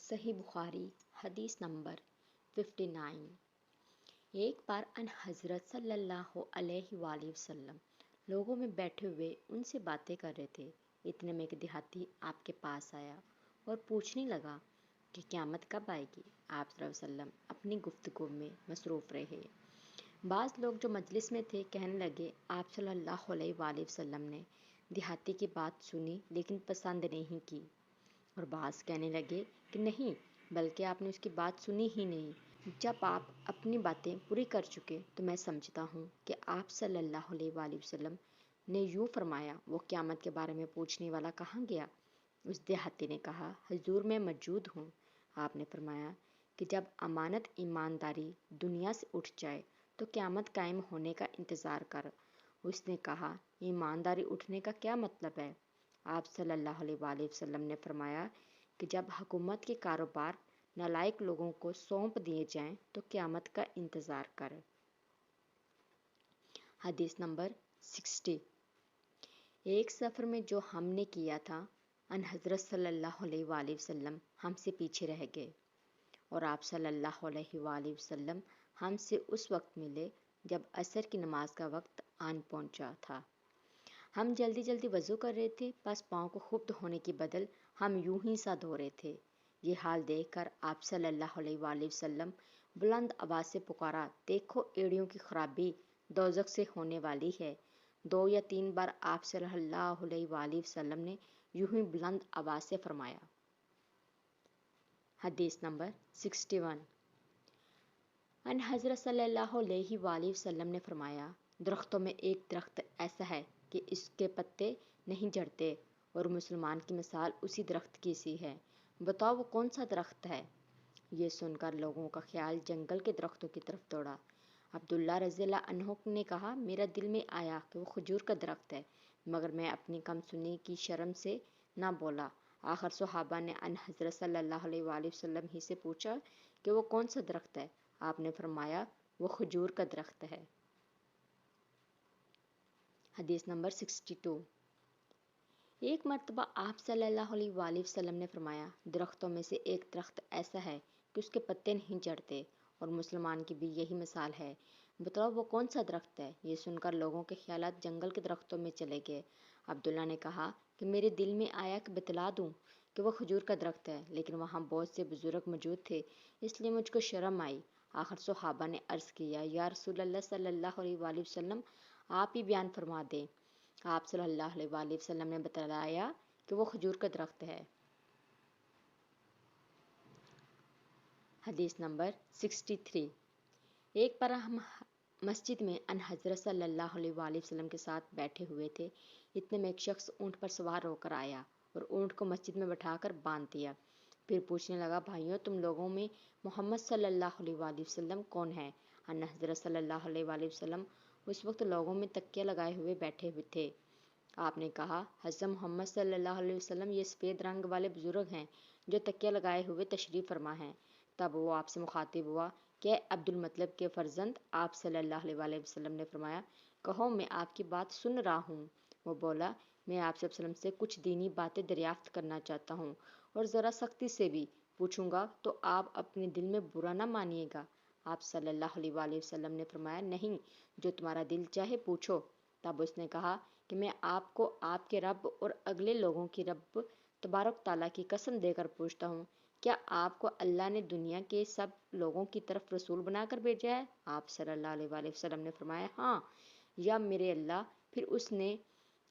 صحیح بخاری حدیث نمبر 59۔ ایک بار ان حضرت صلی اللہ علیہ وآلہ وسلم لوگوں میں بیٹھے ہوئے ان سے باتیں کر رہے تھے۔ اتنے میں ایک دیہاتی آپ کے پاس آیا اور پوچھنے لگا کہ قیامت کب آئے گی۔ آپ صلی اللہ علیہ وسلم اپنی گفتگو میں مصروف رہے۔ بعض لوگ جو مجلس میں تھے کہنے لگے، آپ صلی اللہ علیہ وآلہ وسلم نے دیہاتی کی بات سنی لیکن پسند نہیں کی، اور بعض کہنے لگے کہ نہیں، بلکہ آپ نے اس کی بات سنی ہی نہیں۔ جب آپ اپنی باتیں پوری کر چکے تو میں سمجھتا ہوں کہ آپ صلی اللہ علیہ وآلہ وسلم نے یوں فرمایا، وہ قیامت کے بارے میں پوچھنے والا کہاں گیا؟ اس دیہاتی نے کہا، حضور میں موجود ہوں۔ آپ نے فرمایا کہ جب امانت ایمانداری دنیا سے اٹھ جائے تو قیامت قائم ہونے کا انتظار کر۔ اس نے کہا، ایمانداری اٹھنے کا کیا مطلب ہے؟ آپ صلی اللہ علیہ وآلہ وسلم نے فرمایا کہ جب حکومت کے کاروبار نالائق لوگوں کو سونپ دیے جائیں تو قیامت کا انتظار کر۔ حدیث نمبر 60۔ ایک سفر میں جو ہم نے کیا تھا، ان حضرت صلی اللہ علیہ وآلہ وسلم ہم سے پیچھے رہ گئے، اور آپ صلی اللہ علیہ وآلہ وسلم ہم سے اس وقت ملے جب عصر کی نماز کا وقت آن پہنچا تھا۔ ہم جلدی جلدی وضو کر رہے تھے، بس پاؤں کو خوب دھونے کی بدل ہم یوں ہی سا دھو رہے تھے۔ یہ حال دیکھ کر آپ صلی اللہ علیہ وآلہ وسلم بلند آواز سے پکارا، دیکھو ایڑیوں کی خرابی دوزخ سے ہونے والی ہے۔ 2 یا 3 بار آپ صلی اللہ علیہ وآلہ وسلم نے یوں ہی بلند آواز سے فرمایا۔ حدیث نمبر 61۔ ان حضرت صلی اللہ علیہ وآلہ وسلم نے فرمایا، درختوں میں ایک درخت ایسا ہے کہ اس کے پتے نہیں جھڑتے، اور مسلمان کی مثال اسی درخت کی سی ہے۔ بتاؤ وہ کون سا درخت ہے؟ یہ سن کر لوگوں کا خیال جنگل کے درختوں کی طرف دوڑا۔ عبداللہ رضی اللہ عنہ نے کہا، میرا دل میں آیا کہ وہ کھجور کا درخت ہے، مگر میں اپنی کم سنی کی شرم سے نہ بولا۔ آخر صحابہ نے ان حضرت صلی اللہ علیہ وآلہ وسلم ہی سے پوچھا کہ وہ کون سا درخت ہے؟ آپ نے فرمایا، وہ کھجور کا درخت ہے۔ حدیث نمبر 62۔ ایک مرتبہ آپ صلی اللہ علیہ وآلہ وسلم نے فرمایا، درختوں میں سے ایک درخت ایسا ہے کہ اس کے پتے نہیں جھڑتے، اور مسلمان کی بھی یہی مثال ہے۔ بتاؤ وہ کون سا درخت ہے؟ یہ سن کر لوگوں کے خیالات جنگل کے درختوں میں چلے گئے۔ عبداللہ نے کہا کہ میرے دل میں آیا کہ بتلا دوں کہ وہ کھجور کا درخت ہے، لیکن وہاں بہت سے بزرگ موجود تھے، اس لیے مجھ کو شرم آئی۔ آخر صحابہ نے عرض کیا، یا رسول اللہ صلی اللہ علیہ وآلہ وسلم، آپ ہی بیان فرما دیں۔ آپ صلی اللہ علیہ وآلہ وسلم نے بتلایا کہ وہ کھجور کا درخت ہے۔ حدیث نمبر 63۔ ایک بار ہم مسجد میں ان حضرت صلی اللہ علیہ وآلہ وسلم کے ساتھ بیٹھے ہوئے تھے۔ اتنے میں ایک شخص اونٹ پر سوار ہو کر آیا اور اونٹ کو مسجد میں بٹھا کر باندھ دیا۔ پھر پوچھنے لگا، بھائیوں، تم لوگوں میں محمد صلی اللہ علیہ وآلہ وسلم کون ہے؟ ان حضرت صلی اللہ علیہ وآلہ وسلم اس وقت لوگوں میں تکیہ لگائے ہوئے بیٹھے ہوئے تھے۔ آپ نے کہا، حضرت محمد صلی اللہ علیہ وسلم یہ سفید رنگ والے بزرگ ہیں جو تکیہ لگائے ہوئے تشریف فرما ہیں۔ تب وہ آپ سے مخاطب ہوا کہ اے عبد المطلب کے فرزند، آپ صلی اللہ علیہ وآلہ وسلم نے فرمایا، کہو میں آپ کی بات سن رہا ہوں۔ وہ بولا، میں آپ صلی اللہ علیہ وسلم سے کچھ دینی باتیں دریافت کرنا چاہتا ہوں، اور ذرا سختی سے بھی پوچھوں گا تو آپ اپنے دل میں برا نہ مانیے گا۔ آپ صلی اللہ علیہ وآلہ وسلم نے فرمایا، نہیں، جو تمہارا دل چاہے پوچھو۔ تب اس نے کہا کہ میں آپ کو آپ کے رب اور اگلے لوگوں کی رب تبارک تعالیٰ کی قسم دے کر پوچھتا ہوں، کیا آپ کو اللہ نے دنیا کے سب لوگوں کی طرف رسول بنا کر بھیجا ہے؟ آپ صلی اللہ علیہ وآلہ وسلم نے فرمایا، ہاں یا میرے اللہ۔ پھر اس نے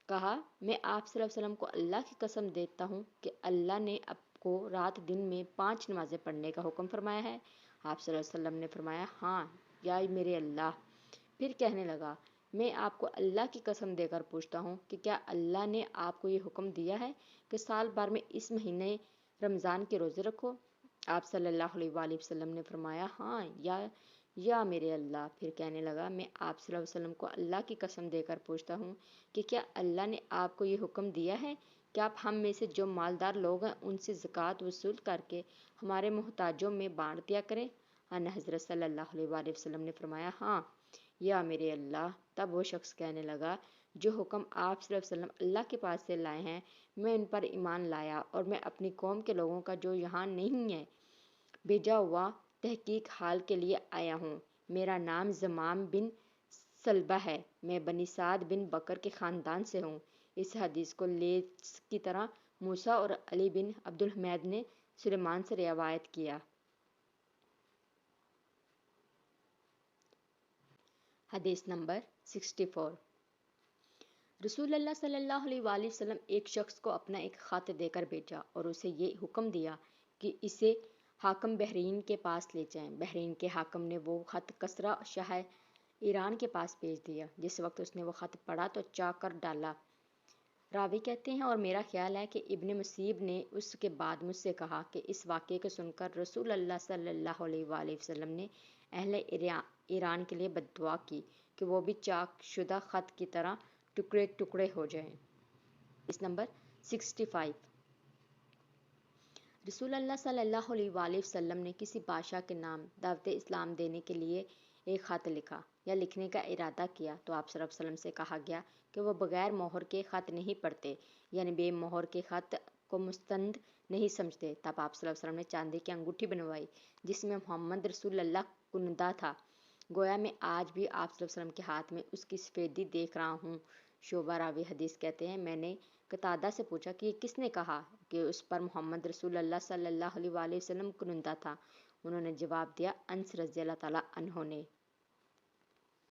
کہا، میں آپ صلی اللہ علیہ وسلم کو اللہ کی قسم دیتا ہوں کہ اللہ نے آپ کو رات دن میں 5 نمازیں پڑھنے کا حکم فرمایا ہے۔ آپ صلی اللہ علیہ وسلم نے فرمایا، ہاں یا میرے اللہ۔ پھر کہنے لگا، میں آپ کو اللہ کی قسم دے کر پوچھتا ہوں کہ کیا اللہ نے آپ کو یہ حکم دیا ہے کہ سال بھر میں اس مہینے رمضان کے روزے رکھو؟ آپ صلی اللہ علیہ وآلہ وسلم نے فرمایا، ہاں یا میرے اللہ۔ پھر کہنے لگا، میں آپ صلی اللہ علیہ وسلم کو اللہ کی قسم دے کر پوچھتا ہوں کہ کیا اللہ نے آپ کو یہ حکم دیا ہے کہ آپ ہم میں سے جو مالدار لوگ ہیں ان سے زکوٰۃ وصول کر کے ہمارے محتاجوں میں بانٹ دیا کریں؟ ان حضرت صلی اللہ علیہ وآلہ وسلم نے فرمایا، ہاں یا میرے اللہ۔ تب وہ شخص کہنے لگا، جو حکم آپ صلی اللہ علیہ وسلم اللہ کے پاس سے لائے ہیں میں ان پر ایمان لایا، اور میں اپنی قوم کے لوگوں کا جو یہاں نہیں ہے بھیجا ہوا تحقیق حال کے لیے آیا ہوں۔ میرا نام زمام بن سلبہ ہے، میں بنی سعد بن بکر کے خاندان سے ہوں۔ اس حدیث کو لیث کی طرح موسیٰ اور علی بن عبد الحمید نے سلیمان سے روایت کیا۔ حدیث نمبر 64۔ رسول اللہ صلی اللہ علیہ وآلہ وسلم ایک شخص کو اپنا ایک خط دے کر بھیجا اور اسے یہ حکم دیا کہ اسے حاکم بحرین کے پاس لے جائیں۔ بحرین کے حاکم نے وہ خط کسریٰ شاہ ایران کے پاس بھیج دیا۔ جس وقت اس نے وہ خط پڑھا تو چاہ کر ڈالا۔ راوی کہتے ہیں اور میرا خیال ہے کہ ابن مسیب نے اس کے بعد مجھ سے کہا کہ اس واقعے کو سن کر رسول اللہ صلی اللہ علیہ وآلہ وسلم نے اہل ایران کے لیے بد دعا کی کہ وہ بھی چاک شدہ خط کی طرح ٹکڑے ٹکڑے ہو جائیں۔ اس نمبر 65۔ رسول اللہ صلی اللہ علیہ وآلہ وسلم نے کسی بادشاہ کے نام دعوت اسلام دینے کے لیے ایک خط لکھا یا لکھنے کا ارادہ کیا تو آپ صلی اللہ علیہ وسلم سے کہا گیا کہ وہ بغیر مہر کے خط نہیں پڑھتے، یعنی بے مہر کے خط کو مستند نہیں سمجھتے۔ تب آپ صلی اللہ علیہ وسلم نے چاندی کی انگوٹھی بنوائی جس میں محمد رسول اللہ کندہ تھا۔ گویا میں آج بھی آپ صلی اللہ علیہ وسلم کے ہاتھ میں اس کی سفیدی دیکھ رہا ہوں۔ شعبہ راوی حدیث کہتے ہیں میں نے قتادہ سے پوچھا کہ یہ کس نے کہا کہ اس پر محمد رسول اللہ صلی اللہ علیہ وآلہ وسلم کنندہ تھا؟ انہوں نے جواب دیا انس رضی اللہ تعالیٰ عنہ نے۔